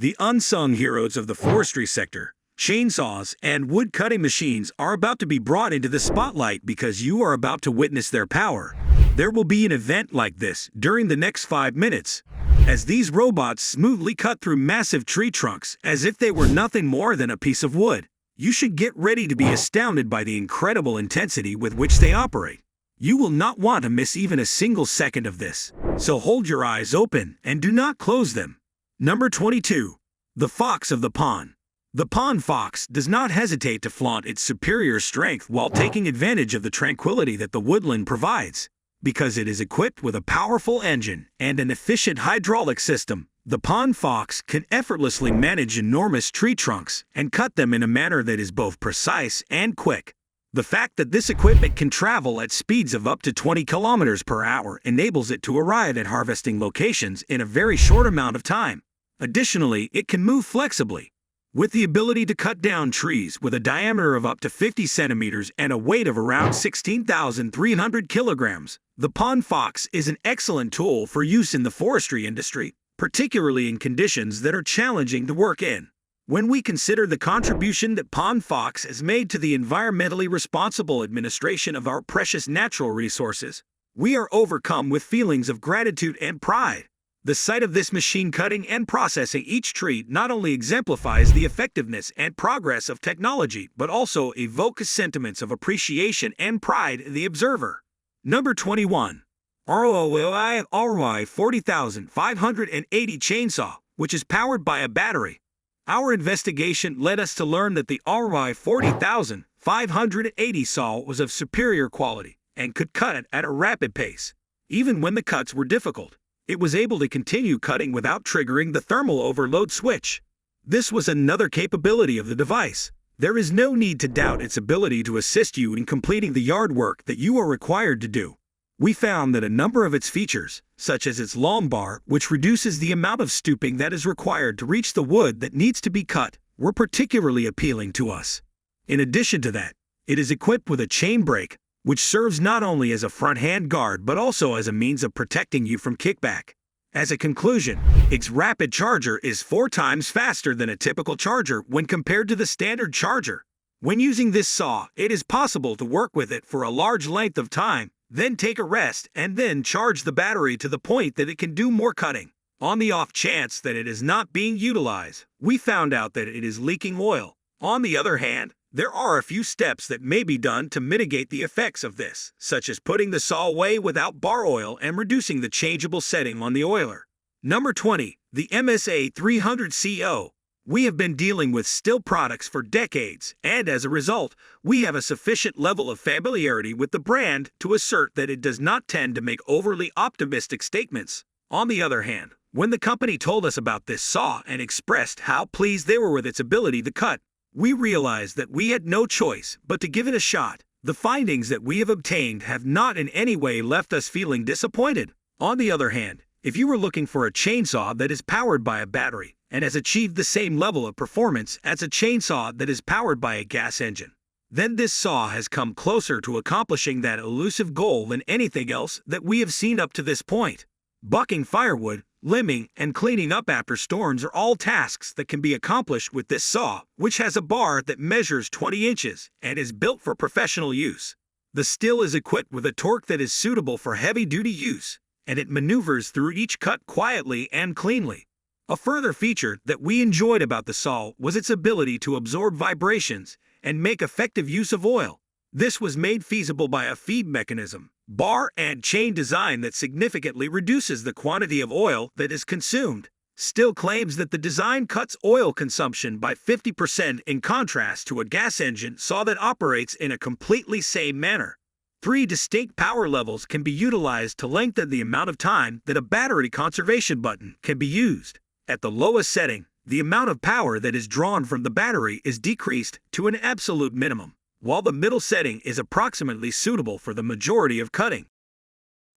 The unsung heroes of the forestry sector, chainsaws and wood cutting machines, are about to be brought into the spotlight because you are about to witness their power. There will be an event like this during the next 5 minutes, as these robots smoothly cut through massive tree trunks as if they were nothing more than a piece of wood. You should get ready to be astounded by the incredible intensity with which they operate. You will not want to miss even a single second of this, so hold your eyes open and do not close them. Number 22. The Fox of the Pond. The pond fox does not hesitate to flaunt its superior strength while taking advantage of the tranquility that the woodland provides. Because it is equipped with a powerful engine and an efficient hydraulic system, the pond fox can effortlessly manage enormous tree trunks and cut them in a manner that is both precise and quick. The fact that this equipment can travel at speeds of up to 20 kilometers per hour enables it to arrive at harvesting locations in a very short amount of time. Additionally, it can move flexibly. With the ability to cut down trees with a diameter of up to 50 centimeters and a weight of around 16,300 kilograms, the pond fox is an excellent tool for use in the forestry industry, particularly in conditions that are challenging to work in. When we consider the contribution that pond fox has made to the environmentally responsible administration of our precious natural resources, we are overcome with feelings of gratitude and pride. The sight of this machine cutting and processing each tree not only exemplifies the effectiveness and progress of technology, but also evokes sentiments of appreciation and pride in the observer. Number 21. ROI 40580 chainsaw, which is powered by a battery. Our investigation led us to learn that the ROI 40580 saw was of superior quality and could cut at a rapid pace. Even when the cuts were difficult, it was able to continue cutting without triggering the thermal overload switch. This was another capability of the device. There is no need to doubt its ability to assist you in completing the yard work that you are required to do. We found that a number of its features, such as its long bar, which reduces the amount of stooping that is required to reach the wood that needs to be cut, were particularly appealing to us. In addition to that, it is equipped with a chain brake, which serves not only as a front-hand guard but also as a means of protecting you from kickback. As a conclusion, its rapid charger is 4 times faster than a typical charger when compared to the standard charger. When using this saw, it is possible to work with it for a large length of time, then take a rest, and then charge the battery to the point that it can do more cutting. On the off chance that it is not being utilized, we found out that it is leaking oil. On the other hand, there are a few steps that may be done to mitigate the effects of this, such as putting the saw away without bar oil and reducing the changeable setting on the oiler. Number 20. The MSA 300CO. We have been dealing with still products for decades, and as a result, we have a sufficient level of familiarity with the brand to assert that it does not tend to make overly optimistic statements. On the other hand, when the company told us about this saw and expressed how pleased they were with its ability to cut, we realized that we had no choice but to give it a shot. The findings that we have obtained have not in any way left us feeling disappointed. On the other hand, if you were looking for a chainsaw that is powered by a battery and has achieved the same level of performance as a chainsaw that is powered by a gas engine, then this saw has come closer to accomplishing that elusive goal than anything else that we have seen up to this point. Bucking firewood, limbing, and cleaning up after storms are all tasks that can be accomplished with this saw, which has a bar that measures 20 inches and is built for professional use. The still is equipped with a torque that is suitable for heavy-duty use, and it maneuvers through each cut quietly and cleanly. A further feature that we enjoyed about the saw was its ability to absorb vibrations and make effective use of oil. This was made feasible by a feed mechanism, bar and chain design that significantly reduces the quantity of oil that is consumed. Still claims that the design cuts oil consumption by 50% in contrast to a gas engine saw that operates in a completely same manner. 3 distinct power levels can be utilized to lengthen the amount of time that a battery conservation button can be used. At the lowest setting, the amount of power that is drawn from the battery is decreased to an absolute minimum, while the middle setting is approximately suitable for the majority of cutting.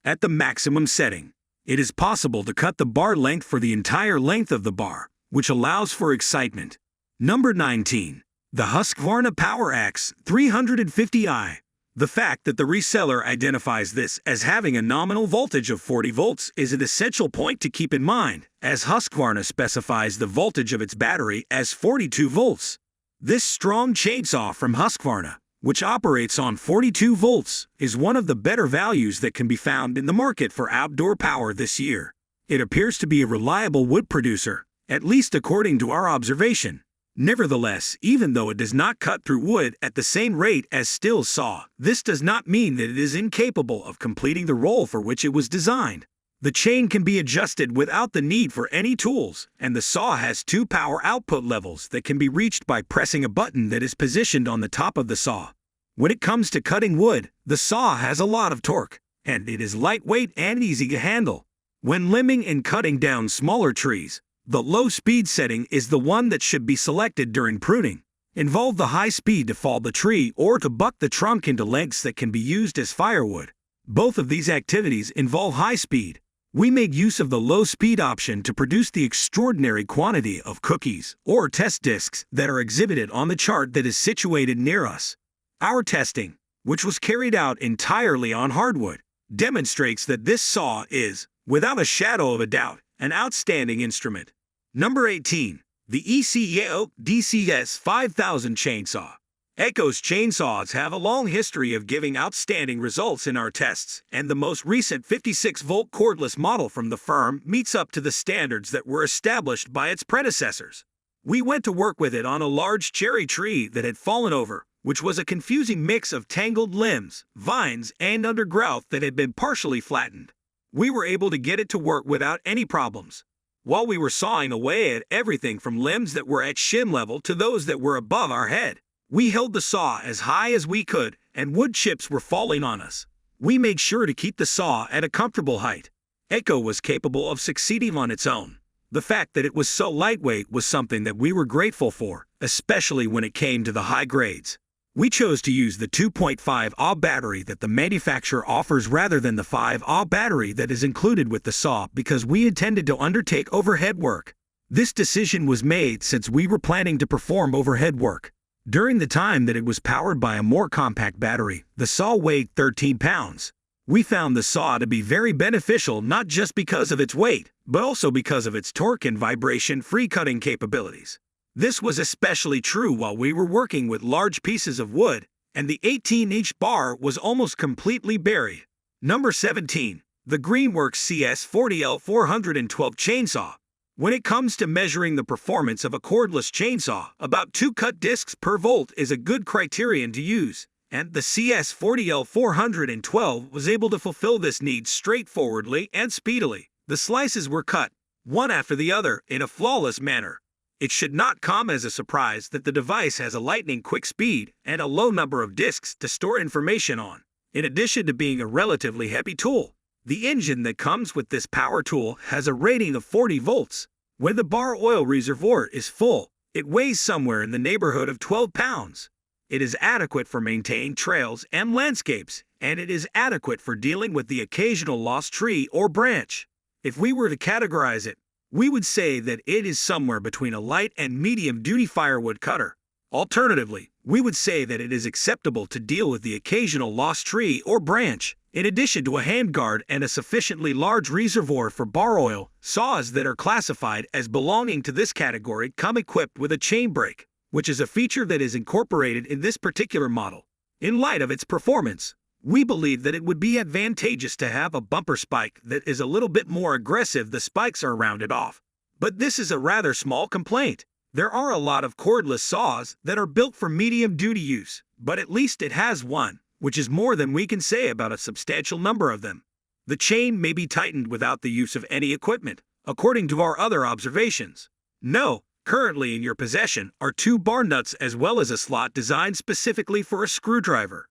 At the maximum setting, it is possible to cut the bar length for the entire length of the bar, which allows for excitement. Number 19. The Husqvarna Power Axe 350i. The fact that the reseller identifies this as having a nominal voltage of 40 volts is an essential point to keep in mind, as Husqvarna specifies the voltage of its battery as 42 volts. This strong chainsaw from Husqvarna, which operates on 42 volts, is one of the better values that can be found in the market for outdoor power this year. It appears to be a reliable wood producer, at least according to our observation. Nevertheless, even though it does not cut through wood at the same rate as Still's saw, this does not mean that it is incapable of completing the role for which it was designed. The chain can be adjusted without the need for any tools, and the saw has two power output levels that can be reached by pressing a button that is positioned on the top of the saw. When it comes to cutting wood, the saw has a lot of torque, and it is lightweight and easy to handle. When limbing and cutting down smaller trees, the low speed setting is the one that should be selected during pruning. Involve the high speed to fall the tree or to buck the trunk into lengths that can be used as firewood. Both of these activities involve high speed. We made use of the low speed option to produce the extraordinary quantity of cookies or test discs that are exhibited on the chart that is situated near us. Our testing, which was carried out entirely on hardwood, demonstrates that this saw is, without a shadow of a doubt, an outstanding instrument. Number 18. The ECO DCS 5000 Chainsaw. ECO's chainsaws have a long history of giving outstanding results in our tests, and the most recent 56-volt cordless model from the firm meets up to the standards that were established by its predecessors. We went to work with it on a large cherry tree that had fallen over, which was a confusing mix of tangled limbs, vines, and undergrowth that had been partially flattened. We were able to get it to work without any problems. While we were sawing away at everything from limbs that were at shin level to those that were above our head, we held the saw as high as we could, and wood chips were falling on us. We made sure to keep the saw at a comfortable height. ECO was capable of succeeding on its own. The fact that it was so lightweight was something that we were grateful for, especially when it came to the high grades. We chose to use the 2.5 Ah battery that the manufacturer offers rather than the 5 Ah battery that is included with the saw because we intended to undertake overhead work. This decision was made since we were planning to perform overhead work. During the time that it was powered by a more compact battery, the saw weighed 13 pounds. We found the saw to be very beneficial not just because of its weight, but also because of its torque and vibration-free cutting capabilities. This was especially true while we were working with large pieces of wood, and the 18-inch bar was almost completely buried. Number 17. The Greenworks CS40L 412 Chainsaw. When it comes to measuring the performance of a cordless chainsaw, about 2 cut discs per volt is a good criterion to use, and the CS40L 412 was able to fulfill this need straightforwardly and speedily. The slices were cut, one after the other, in a flawless manner. It should not come as a surprise that the device has a lightning-quick speed and a low number of discs to store information on. In addition to being a relatively heavy tool, the engine that comes with this power tool has a rating of 40 volts. When the bar oil reservoir is full, it weighs somewhere in the neighborhood of 12 pounds. It is adequate for maintaining trails and landscapes, and it is adequate for dealing with the occasional lost tree or branch. If we were to categorize it, we would say that it is somewhere between a light and medium-duty firewood cutter. Alternatively, we would say that it is acceptable to deal with the occasional lost tree or branch. In addition to a handguard and a sufficiently large reservoir for bar oil, saws that are classified as belonging to this category come equipped with a chain brake, which is a feature that is incorporated in this particular model. In light of its performance, we believe that it would be advantageous to have a bumper spike that is a little bit more aggressive. The spikes are rounded off. But this is a rather small complaint. There are a lot of cordless saws that are built for medium-duty use, but at least it has one, which is more than we can say about a substantial number of them. The chain may be tightened without the use of any equipment, according to our other observations. No, currently in your possession are 2 bar nuts as well as a slot designed specifically for a screwdriver.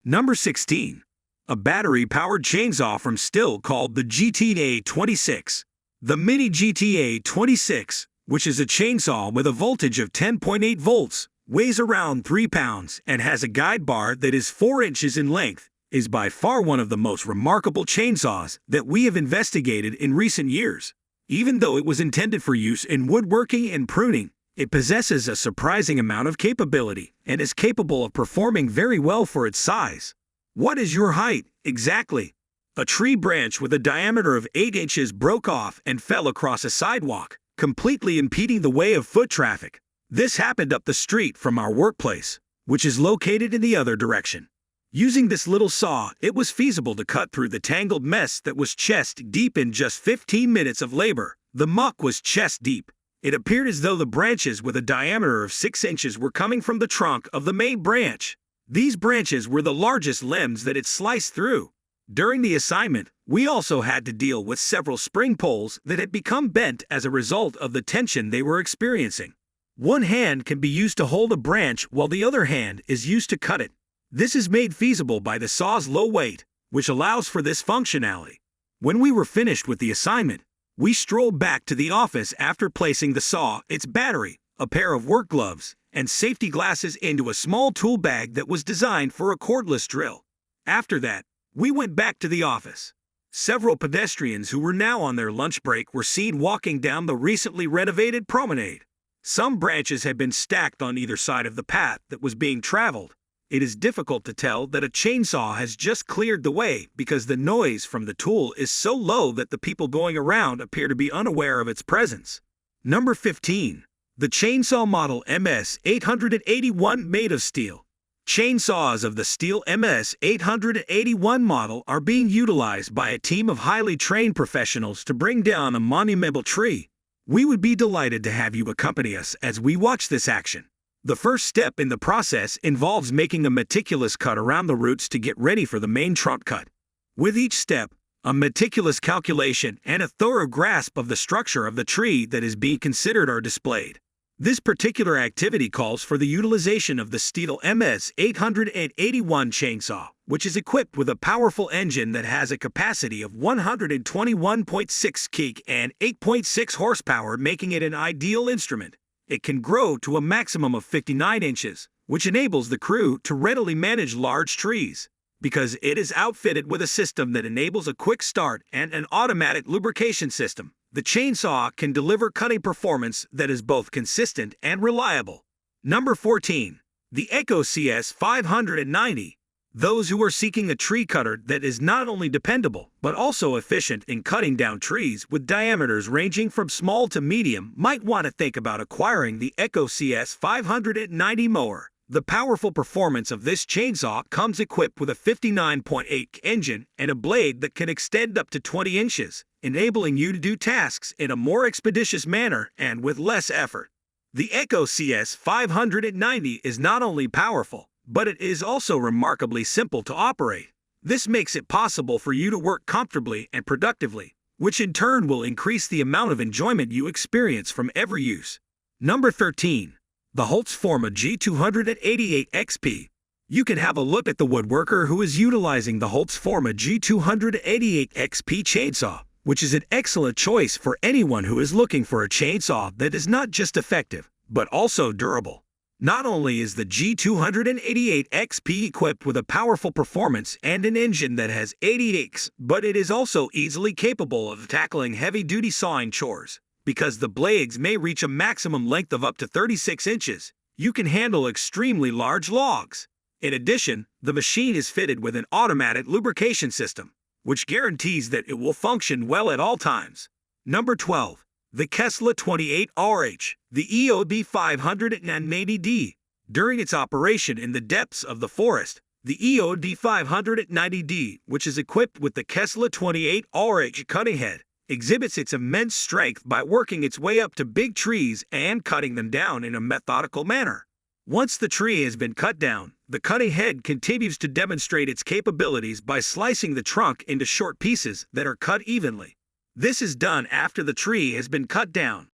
Number 16. A battery-powered chainsaw from Stihl called the GTA26. The Mini GTA26, which is a chainsaw with a voltage of 10.8 volts, weighs around 3 pounds, and has a guide bar that is 4 inches in length, is by far one of the most remarkable chainsaws that we have investigated in recent years. Even though it was intended for use in woodworking and pruning, It possesses a surprising amount of capability and is capable of performing very well for its size. What is your height, exactly? A tree branch with a diameter of 8 inches broke off and fell across a sidewalk, completely impeding the way of foot traffic. This happened up the street from our workplace, which is located in the other direction. Using this little saw, it was feasible to cut through the tangled mess that was chest deep in just 15 minutes of labor. The muck was chest deep. It appeared as though the branches with a diameter of 6 inches were coming from the trunk of the main branch. These branches were the largest limbs that it sliced through. During the assignment, we also had to deal with several spring poles that had become bent as a result of the tension they were experiencing. One hand can be used to hold a branch while the other hand is used to cut it. This is made feasible by the saw's low weight, which allows for this functionality. When we were finished with the assignment, we strolled back to the office after placing the saw, its battery, a pair of work gloves, and safety glasses into a small tool bag that was designed for a cordless drill. After that, we went back to the office. Several pedestrians who were now on their lunch break were seen walking down the recently renovated promenade. Some branches had been stacked on either side of the path that was being traveled. It is difficult to tell that a chainsaw has just cleared the way because the noise from the tool is so low that the people going around appear to be unaware of its presence. Number 15. The chainsaw model MS-881 made of steel. Chainsaws of the steel MS-881 model are being utilized by a team of highly trained professionals to bring down a monumental tree. We would be delighted to have you accompany us as we watch this action. The first step in the process involves making a meticulous cut around the roots to get ready for the main trunk cut. With each step, a meticulous calculation and a thorough grasp of the structure of the tree that is being considered are displayed. This particular activity calls for the utilization of the steel MS-881 chainsaw, which is equipped with a powerful engine that has a capacity of 121.6 kg and 8.6 horsepower, making it an ideal instrument. It can grow to a maximum of 59 inches, which enables the crew to readily manage large trees. Because it is outfitted with a system that enables a quick start and an automatic lubrication system, the chainsaw can deliver cutting performance that is both consistent and reliable. Number 14. The Echo CS 590. Those who are seeking a tree cutter that is not only dependable but also efficient in cutting down trees with diameters ranging from small to medium might want to think about acquiring the Echo CS 590 mower. The powerful performance of this chainsaw comes equipped with a 59.8 engine and a blade that can extend up to 20 inches, enabling you to do tasks in a more expeditious manner and with less effort. The Echo CS 590 is not only powerful, but it is also remarkably simple to operate. This makes it possible for you to work comfortably and productively, which in turn will increase the amount of enjoyment you experience from every use. Number 13. The Forma G288 XP. You can have a look at the woodworker who is utilizing the Forma G288 XP chainsaw, which is an excellent choice for anyone who is looking for a chainsaw that is not just effective, but also durable. Not only is the G288 XP equipped with a powerful performance and an engine that has 80 kg, but it is also easily capable of tackling heavy-duty sawing chores. Because the blades may reach a maximum length of up to 36 inches, you can handle extremely large logs. In addition, the machine is fitted with an automatic lubrication system, which guarantees that it will function well at all times. Number 12. The Kessler 28RH, the EOD 590D. During its operation in the depths of the forest, the EOD 590D, which is equipped with the Kessler 28RH cutting head, exhibits its immense strength by working its way up to big trees and cutting them down in a methodical manner. Once the tree has been cut down, the cutting head continues to demonstrate its capabilities by slicing the trunk into short pieces that are cut evenly. This is done after the tree has been cut down.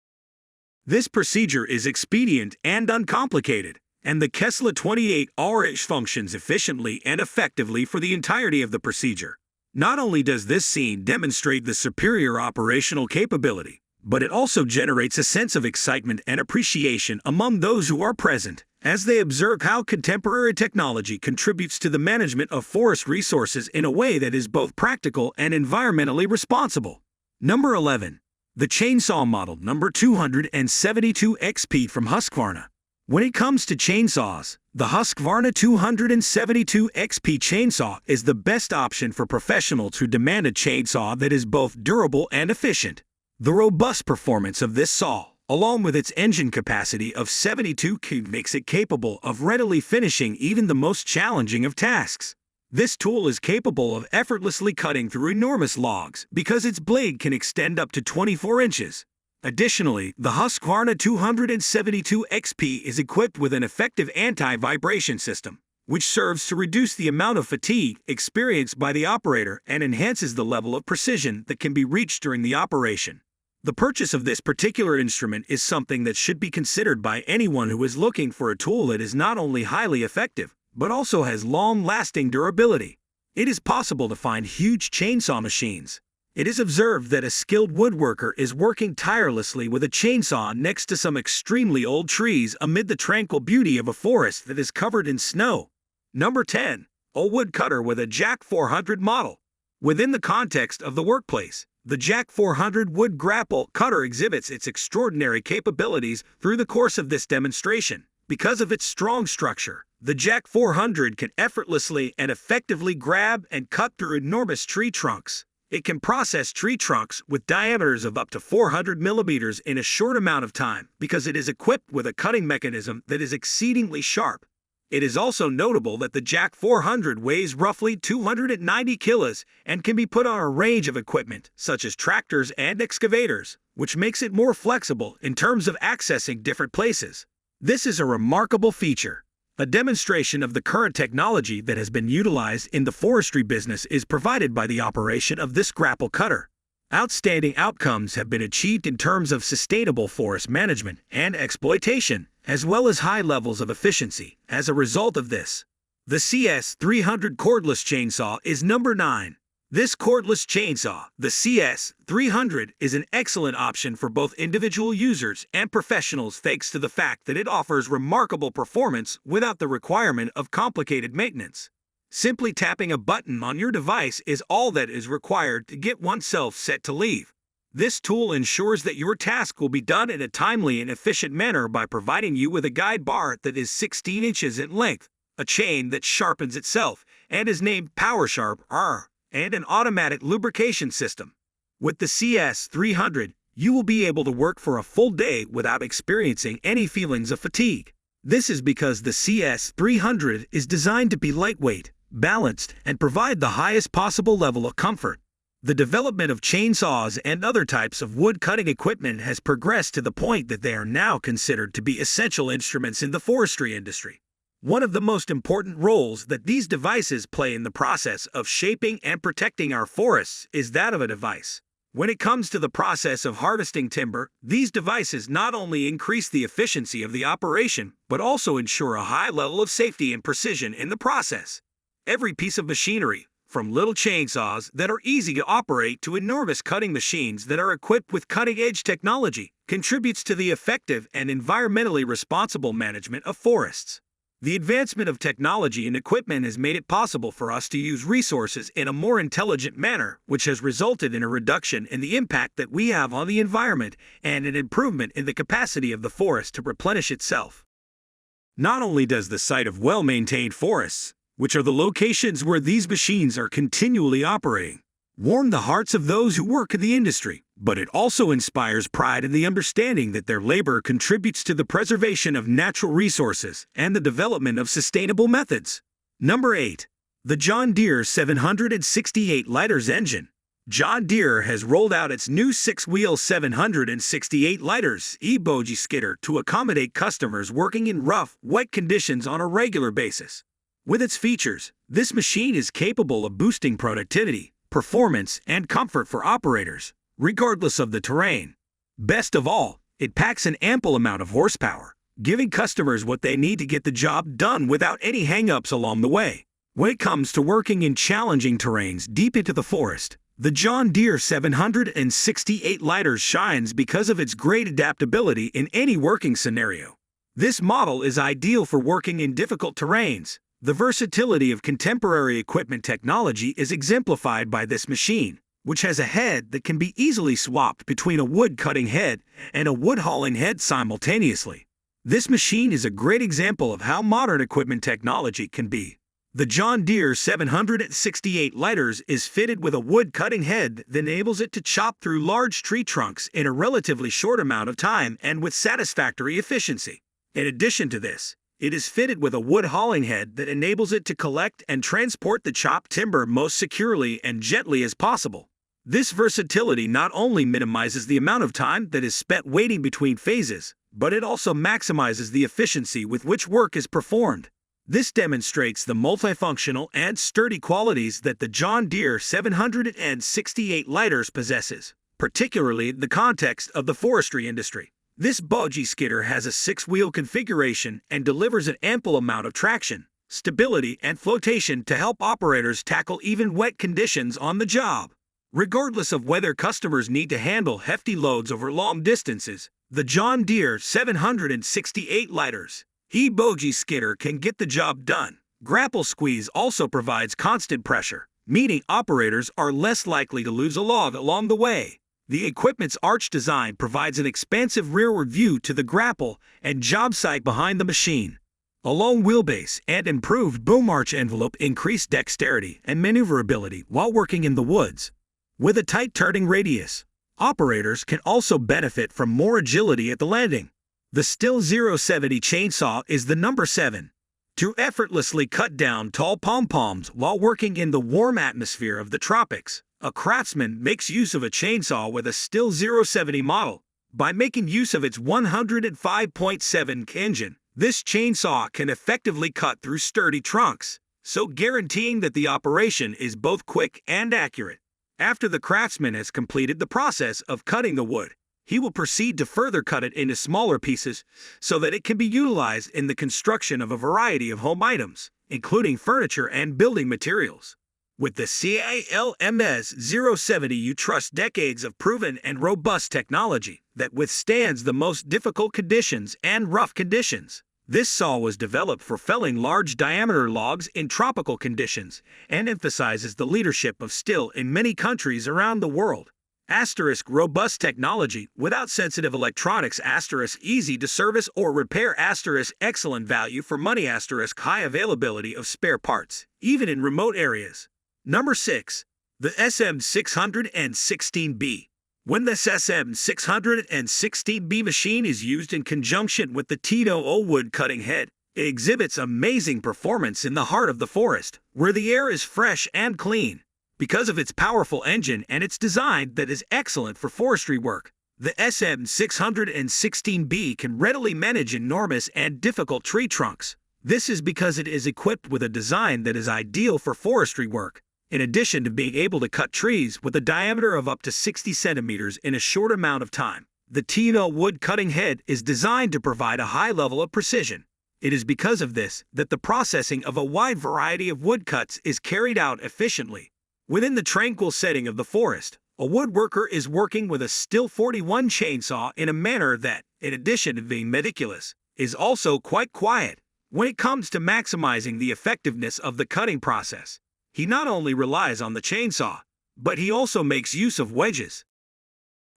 This procedure is expedient and uncomplicated, and the Kessler 28RH functions efficiently and effectively for the entirety of the procedure. Not only does this scene demonstrate the superior operational capability, but it also generates a sense of excitement and appreciation among those who are present, as they observe how contemporary technology contributes to the management of forest resources in a way that is both practical and environmentally responsible. Number 11. The chainsaw model number 272 XP from Husqvarna. When it comes to chainsaws, the Husqvarna 272 XP chainsaw is the best option for professionals who demand a chainsaw that is both durable and efficient. The robust performance of this saw, along with its engine capacity of 72 cube, makes it capable of readily finishing even the most challenging of tasks. This tool is capable of effortlessly cutting through enormous logs because its blade can extend up to 24 inches. Additionally, the Husqvarna 272 XP is equipped with an effective anti-vibration system, which serves to reduce the amount of fatigue experienced by the operator and enhances the level of precision that can be reached during the operation. The purchase of this particular instrument is something that should be considered by anyone who is looking for a tool that is not only highly effective, but also has long-lasting durability. It is possible to find huge chainsaw machines. It is observed that a skilled woodworker is working tirelessly with a chainsaw next to some extremely old trees amid the tranquil beauty of a forest that is covered in snow. Number 10. A woodcutter with a Jack 400 model. Within the context of the workplace, the Jack 400 wood grapple cutter exhibits its extraordinary capabilities through the course of this demonstration. Because of its strong structure, the Jack 400 can effortlessly and effectively grab and cut through enormous tree trunks. It can process tree trunks with diameters of up to 400 millimeters in a short amount of time because it is equipped with a cutting mechanism that is exceedingly sharp. It is also notable that the Jack 400 weighs roughly 290 kilos and can be put on a range of equipment, such as tractors and excavators, which makes it more flexible in terms of accessing different places. This is a remarkable feature. A demonstration of the current technology that has been utilized in the forestry business is provided by the operation of this grapple cutter. Outstanding outcomes have been achieved in terms of sustainable forest management and exploitation, as well as high levels of efficiency. As a result of this, the CS300 cordless chainsaw is number 9. This cordless chainsaw, the CS300, is an excellent option for both individual users and professionals thanks to the fact that it offers remarkable performance without the requirement of complicated maintenance. Simply tapping a button on your device is all that is required to get oneself set to leave. This tool ensures that your task will be done in a timely and efficient manner by providing you with a guide bar that is 16 inches in length, a chain that sharpens itself and is named PowerSharp R, and an automatic lubrication system. With the CS300, you will be able to work for a full day without experiencing any feelings of fatigue. This is because the CS300 is designed to be lightweight, balanced, and provide the highest possible level of comfort. The development of chainsaws and other types of wood-cutting equipment has progressed to the point that they are now considered to be essential instruments in the forestry industry. One of the most important roles that these devices play in the process of shaping and protecting our forests is that of a device. When it comes to the process of harvesting timber, these devices not only increase the efficiency of the operation, but also ensure a high level of safety and precision in the process. Every piece of machinery, from little chainsaws that are easy to operate to enormous cutting machines that are equipped with cutting-edge technology, contributes to the effective and environmentally responsible management of forests. The advancement of technology and equipment has made it possible for us to use resources in a more intelligent manner, which has resulted in a reduction in the impact that we have on the environment and an improvement in the capacity of the forest to replenish itself. Not only does the site of well-maintained forests, which are the locations where these machines are continually operating, warm the hearts of those who work in the industry, but it also inspires pride in the understanding that their labor contributes to the preservation of natural resources and the development of sustainable methods. Number 8. The John Deere 768 liters engine. John Deere has rolled out its new 6-wheel 768 liters e-bogie skidder to accommodate customers working in rough, wet conditions on a regular basis. With its features, this machine is capable of boosting productivity, performance, and comfort for operators, regardless of the terrain. Best of all, it packs an ample amount of horsepower, giving customers what they need to get the job done without any hang-ups along the way. When it comes to working in challenging terrains deep into the forest, the John Deere 768 liters shines because of its great adaptability in any working scenario. This model is ideal for working in difficult terrains. The versatility of contemporary equipment technology is exemplified by this machine, which has a head that can be easily swapped between a wood-cutting head and a wood-hauling head simultaneously. This machine is a great example of how modern equipment technology can be. The John Deere 768 lighters is fitted with a wood-cutting head that enables it to chop through large tree trunks in a relatively short amount of time and with satisfactory efficiency. In addition to this, it is fitted with a wood-hauling head that enables it to collect and transport the chopped timber most securely and gently as possible. This versatility not only minimizes the amount of time that is spent waiting between phases, but it also maximizes the efficiency with which work is performed. This demonstrates the multifunctional and sturdy qualities that the John Deere 768 lighters possesses, particularly in the context of the forestry industry. This bogie skidder has a 6-wheel configuration and delivers an ample amount of traction, stability, and flotation to help operators tackle even wet conditions on the job. Regardless of whether customers need to handle hefty loads over long distances, the John Deere 768 lighters bogie skidder can get the job done. Grapple squeeze also provides constant pressure, meaning operators are less likely to lose a log along the way. The equipment's arch design provides an expansive rearward view to the grapple and job site behind the machine. A long wheelbase and improved boom arch envelope increase dexterity and maneuverability while working in the woods. With a tight turning radius, operators can also benefit from more agility at the landing. The Stihl 070 chainsaw is the number 7. To effortlessly cut down tall pom-poms while working in the warm atmosphere of the tropics, a craftsman makes use of a chainsaw with a Stihl 070 model. By making use of its 105.7 engine, this chainsaw can effectively cut through sturdy trunks, so guaranteeing that the operation is both quick and accurate. After the craftsman has completed the process of cutting the wood, he will proceed to further cut it into smaller pieces so that it can be utilized in the construction of a variety of home items, including furniture and building materials. With the CALMS 070, you trust decades of proven and robust technology that withstands the most difficult conditions and rough conditions. This saw was developed for felling large diameter logs in tropical conditions and emphasizes the leadership of Stihl in many countries around the world. Robust technology without sensitive electronics. Easy to service or repair. Excellent value for money. High availability of spare parts, even in remote areas. Number 6. The SM616B. When this SM616B machine is used in conjunction with the T2O wood cutting head, it exhibits amazing performance in the heart of the forest, where the air is fresh and clean. Because of its powerful engine and its design that is excellent for forestry work, the SM616B can readily manage enormous and difficult tree trunks. This is because it is equipped with a design that is ideal for forestry work. In addition to being able to cut trees with a diameter of up to 60 centimeters in a short amount of time, the T2O wood cutting head is designed to provide a high level of precision. It is because of this that the processing of a wide variety of woodcuts is carried out efficiently. Within the tranquil setting of the forest, a woodworker is working with a Stihl 41 chainsaw in a manner that, in addition to being meticulous, is also quite quiet. When it comes to maximizing the effectiveness of the cutting process, he not only relies on the chainsaw, but he also makes use of wedges.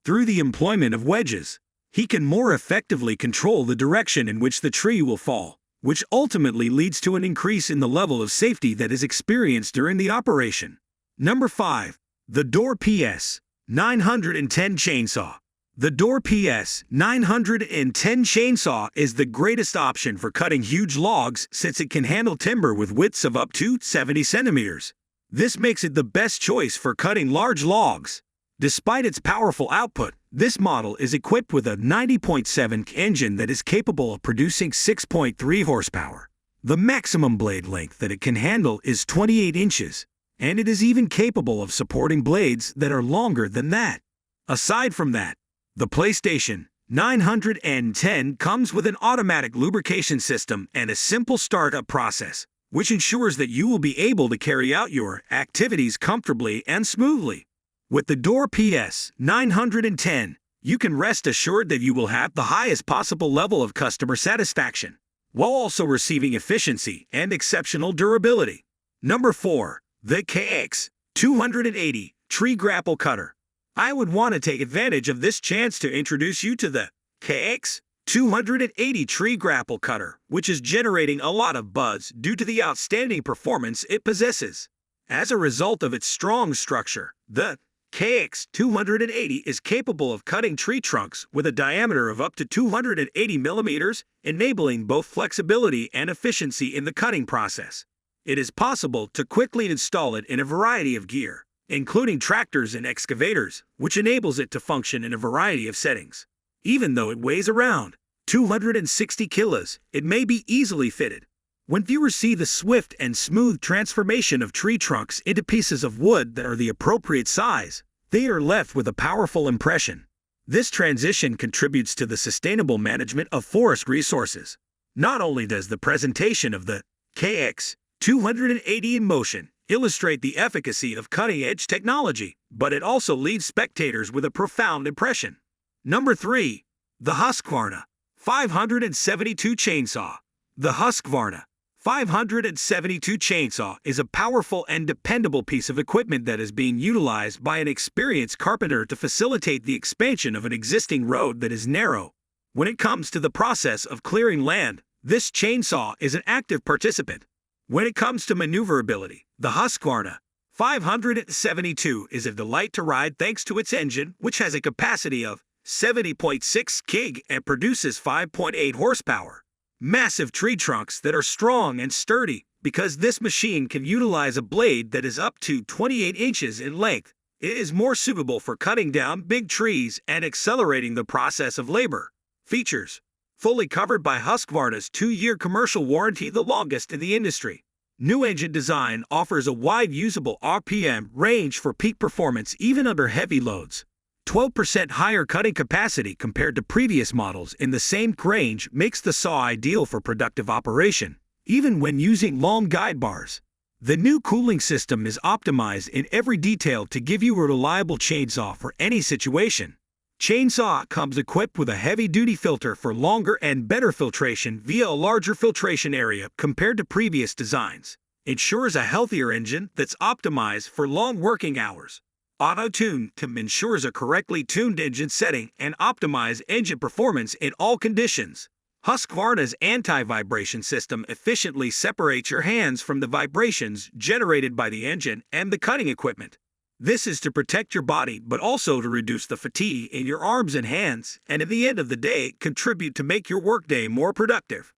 Through the employment of wedges, he can more effectively control the direction in which the tree will fall, which ultimately leads to an increase in the level of safety that is experienced during the operation. Number 5. The Deere PS 910 Chainsaw. The Deere PS 910 chainsaw is the greatest option for cutting huge logs since it can handle timber with widths of up to 70 centimeters. This makes it the best choice for cutting large logs. Despite its powerful output, this model is equipped with a 90.7 engine that is capable of producing 6.3 horsepower. The maximum blade length that it can handle is 28 inches. And it is even capable of supporting blades that are longer than that. Aside from that, the PlayStation 910 comes with an automatic lubrication system and a simple startup process, which ensures that you will be able to carry out your activities comfortably and smoothly. With the Deere PS 910, you can rest assured that you will have the highest possible level of customer satisfaction, while also receiving efficiency and exceptional durability. Number 4. The KX 280 Tree Grapple Cutter. I would want to take advantage of this chance to introduce you to the KX280 Tree Grapple Cutter, which is generating a lot of buzz due to the outstanding performance it possesses. As a result of its strong structure, the KX280 is capable of cutting tree trunks with a diameter of up to 280 millimeters, enabling both flexibility and efficiency in the cutting process. It is possible to quickly install it in a variety of gear, including tractors and excavators, which enables it to function in a variety of settings. Even though it weighs around 260 kilos, it may be easily fitted. When viewers see the swift and smooth transformation of tree trunks into pieces of wood that are the appropriate size, they are left with a powerful impression. This transition contributes to the sustainable management of forest resources. Not only does the presentation of the KX280 in motion illustrate the efficacy of cutting-edge technology, but it also leaves spectators with a profound impression. Number 3. The Husqvarna 572 Chainsaw. The Husqvarna 572 chainsaw is a powerful and dependable piece of equipment that is being utilized by an experienced carpenter to facilitate the expansion of an existing road that is narrow. When it comes to the process of clearing land, this chainsaw is an active participant. When it comes to maneuverability, the Husqvarna 572 is a delight to ride thanks to its engine, which has a capacity of 70.6 kg and produces 5.8 horsepower. Massive tree trunks that are strong and sturdy, because this machine can utilize a blade that is up to 28 inches in length. It is more suitable for cutting down big trees and accelerating the process of labor. Features: fully covered by Husqvarna's 2-year commercial warranty, the longest in the industry. New engine design offers a wide usable RPM range for peak performance even under heavy loads. 12% higher cutting capacity compared to previous models in the same range makes the saw ideal for productive operation, even when using long guide bars. The new cooling system is optimized in every detail to give you a reliable chainsaw for any situation. Chainsaw comes equipped with a heavy-duty filter for longer and better filtration via a larger filtration area compared to previous designs. Ensures a healthier engine that's optimized for long working hours. Auto-tune ensures a correctly tuned engine setting and optimize engine performance in all conditions. Husqvarna's anti-vibration system efficiently separates your hands from the vibrations generated by the engine and the cutting equipment. This is to protect your body but also to reduce the fatigue in your arms and hands, and at the end of the day contribute to make your workday more productive.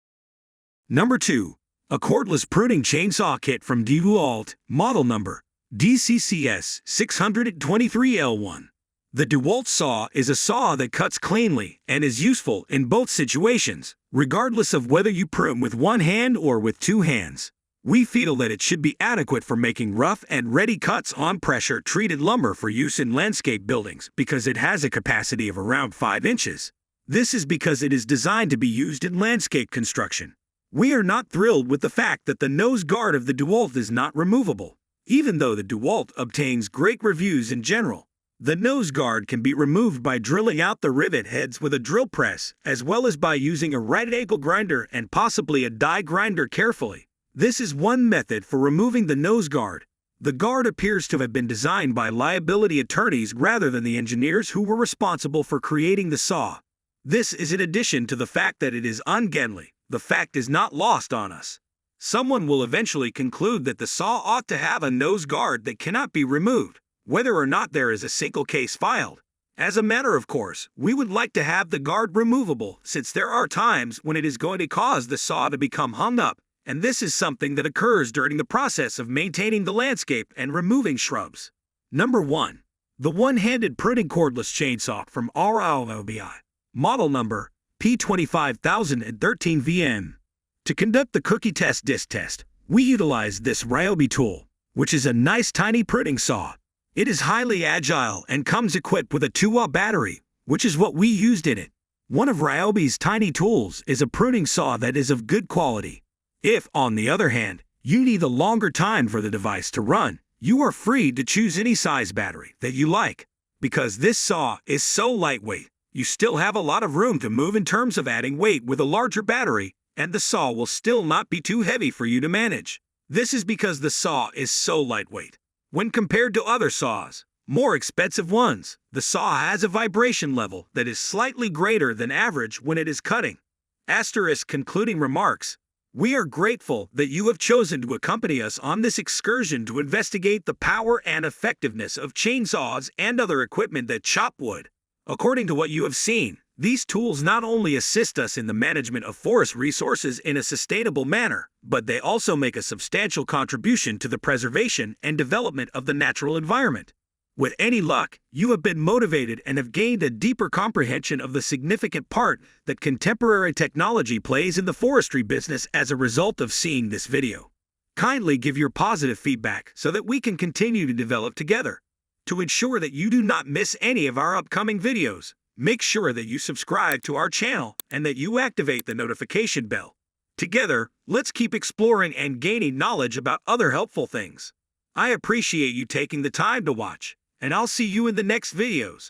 Number 2. A cordless pruning chainsaw kit from DeWalt, model number DCCS 623L1. The DeWalt saw is a saw that cuts cleanly and is useful in both situations, regardless of whether you prune with one hand or with two hands. We feel that it should be adequate for making rough and ready cuts on pressure-treated lumber for use in landscape buildings because it has a capacity of around 5 inches. This is because it is designed to be used in landscape construction. We are not thrilled with the fact that the nose guard of the DeWalt is not removable. Even though the DeWalt obtains great reviews in general, the nose guard can be removed by drilling out the rivet heads with a drill press, as well as by using a right-angle grinder and possibly a die grinder carefully. This is one method for removing the nose guard. The guard appears to have been designed by liability attorneys rather than the engineers who were responsible for creating the saw. This is in addition to the fact that it is ungainly. The fact is not lost on us. Someone will eventually conclude that the saw ought to have a nose guard that cannot be removed, whether or not there is a single case filed. As a matter of course, we would like to have the guard removable since there are times when it is going to cause the saw to become hung up, and this is something that occurs during the process of maintaining the landscape and removing shrubs. Number 1. The one-handed pruning cordless chainsaw from RYOBI, model number P25013VM. To conduct the cookie test disc test, we utilize this Ryobi tool, which is a nice tiny pruning saw. It is highly agile and comes equipped with a 2-watt battery, which is what we used in it. One of Ryobi's tiny tools is a pruning saw that is of good quality. If, on the other hand, you need a longer time for the device to run, you are free to choose any size battery that you like. Because this saw is so lightweight, you still have a lot of room to move in terms of adding weight with a larger battery, and the saw will still not be too heavy for you to manage. This is because the saw is so lightweight. When compared to other saws, more expensive ones. The saw has a vibration level that is slightly greater than average when it is cutting. Asterisk concluding remarks. We are grateful that you have chosen to accompany us on this excursion to investigate the power and effectiveness of chainsaws and other equipment that chop wood. According to what you have seen, these tools not only assist us in the management of forest resources in a sustainable manner, but they also make a substantial contribution to the preservation and development of the natural environment. With any luck, you have been motivated and have gained a deeper comprehension of the significant part that contemporary technology plays in the forestry business as a result of seeing this video. Kindly give your positive feedback so that we can continue to develop together. To ensure that you do not miss any of our upcoming videos, make sure that you subscribe to our channel and that you activate the notification bell. Together, let's keep exploring and gaining knowledge about other helpful things. I appreciate you taking the time to watch, and I'll see you in the next videos.